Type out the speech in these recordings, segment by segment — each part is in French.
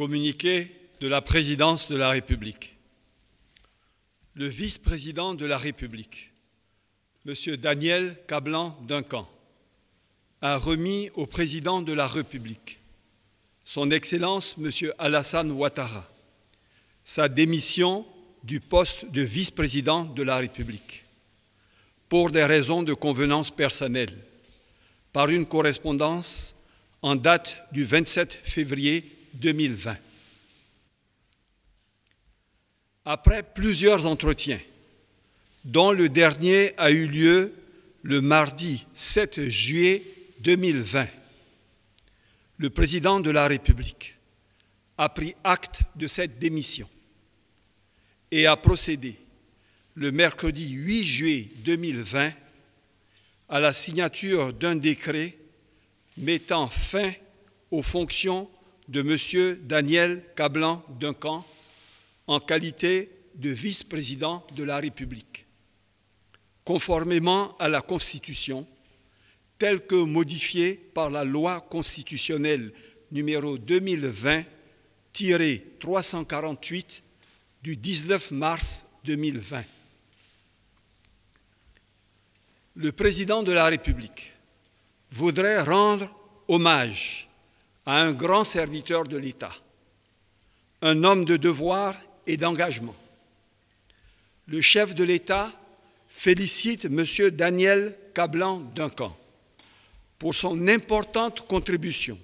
Communiqué de la présidence de la République. Le vice-président de la République, M. Daniel Kablan-Duncan, a remis au président de la République, son Excellence M. Alassane Ouattara, sa démission du poste de vice-président de la République pour des raisons de convenance personnelle, par une correspondance en date du 27 février 2020. Après plusieurs entretiens, dont le dernier a eu lieu le mardi 7 juillet 2020, le président de la République a pris acte de cette démission et a procédé le mercredi 8 juillet 2020 à la signature d'un décret mettant fin aux fonctions de M. Daniel Kablan-Duncan en qualité de vice-président de la République, conformément à la Constitution, telle que modifiée par la loi constitutionnelle numéro 2020-348 du 19 mars 2020. Le président de la République voudrait rendre hommage à un grand serviteur de l'État, un homme de devoir et d'engagement. Le chef de l'État félicite M. Daniel Kablan-Duncan pour son importante contribution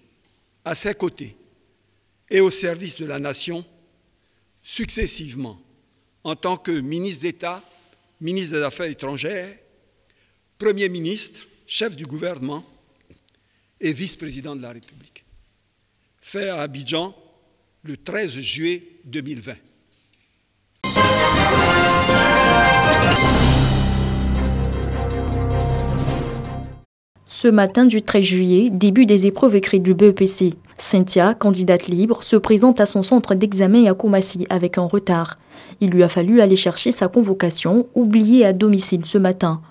à ses côtés et au service de la nation, successivement en tant que ministre d'État, ministre des Affaires étrangères, Premier ministre, chef du gouvernement et vice-président de la République. Fait à Abidjan le 13 juillet 2020. Ce matin du 13 juillet, début des épreuves écrites du BEPC. Cynthia, candidate libre, se présente à son centre d'examen à Koumassi avec un retard. Il lui a fallu aller chercher sa convocation, oubliée à domicile ce matin.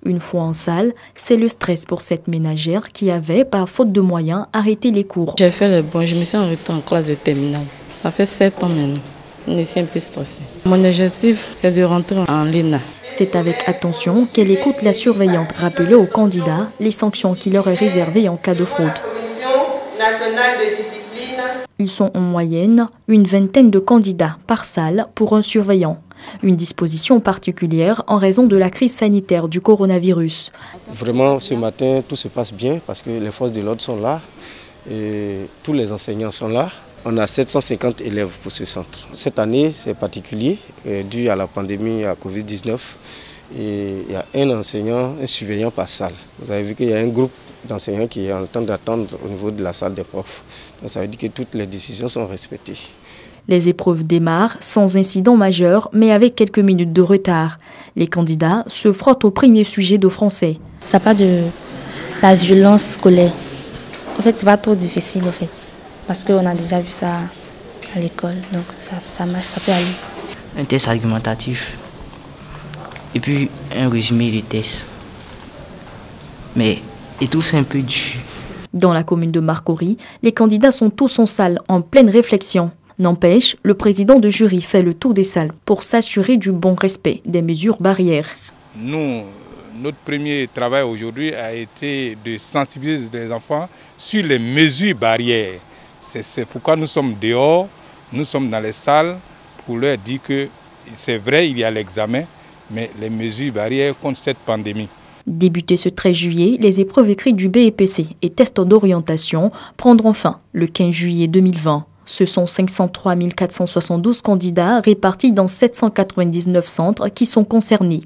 Une fois en salle, c'est le stress pour cette ménagère qui avait, par faute de moyens, arrêté les cours. J'ai fait le bon, je me suis arrêtée en classe de terminale. Ça fait 7 ans maintenant. Je suis un peu stressée. Mon objectif est de rentrer en l'ENA. C'est avec attention qu'elle écoute la surveillante rappeler aux candidats les sanctions qui leur est réservées en cas de fraude. Ils sont en moyenne une vingtaine de candidats par salle pour un surveillant. Une disposition particulière en raison de la crise sanitaire du coronavirus. Vraiment, ce matin, tout se passe bien parce que les forces de l'ordre sont là et tous les enseignants sont là. On a 750 élèves pour ce centre. Cette année, c'est particulier, dû à la pandémie à Covid-19. Et il y a un enseignant, un surveillant par salle. Vous avez vu qu'il y a un groupe d'enseignants qui est en train d'attendre au niveau de la salle des profs. Donc ça veut dire que toutes les décisions sont respectées. Les épreuves démarrent sans incident majeur, mais avec quelques minutes de retard. Les candidats se frottent au premier sujet de français. Ça part de la violence scolaire. En fait, c'est pas trop difficile, en fait, parce qu'on a déjà vu ça à l'école, donc ça marche, ça peut aller. Un test argumentatif et puis un résumé des tests. Mais et tout c'est un peu dur. Dans la commune de Marcory, les candidats sont tous en salle, en pleine réflexion. N'empêche, le président de jury fait le tour des salles pour s'assurer du bon respect des mesures barrières. Nous, notre premier travail aujourd'hui a été de sensibiliser les enfants sur les mesures barrières. C'est pourquoi nous sommes dehors, nous sommes dans les salles pour leur dire que c'est vrai, il y a l'examen, mais les mesures barrières contre cette pandémie. Débuté ce 13 juillet, les épreuves écrites du BEPC et tests d'orientation prendront fin le 15 juillet 2020. Ce sont 503 472 candidats répartis dans 799 centres qui sont concernés.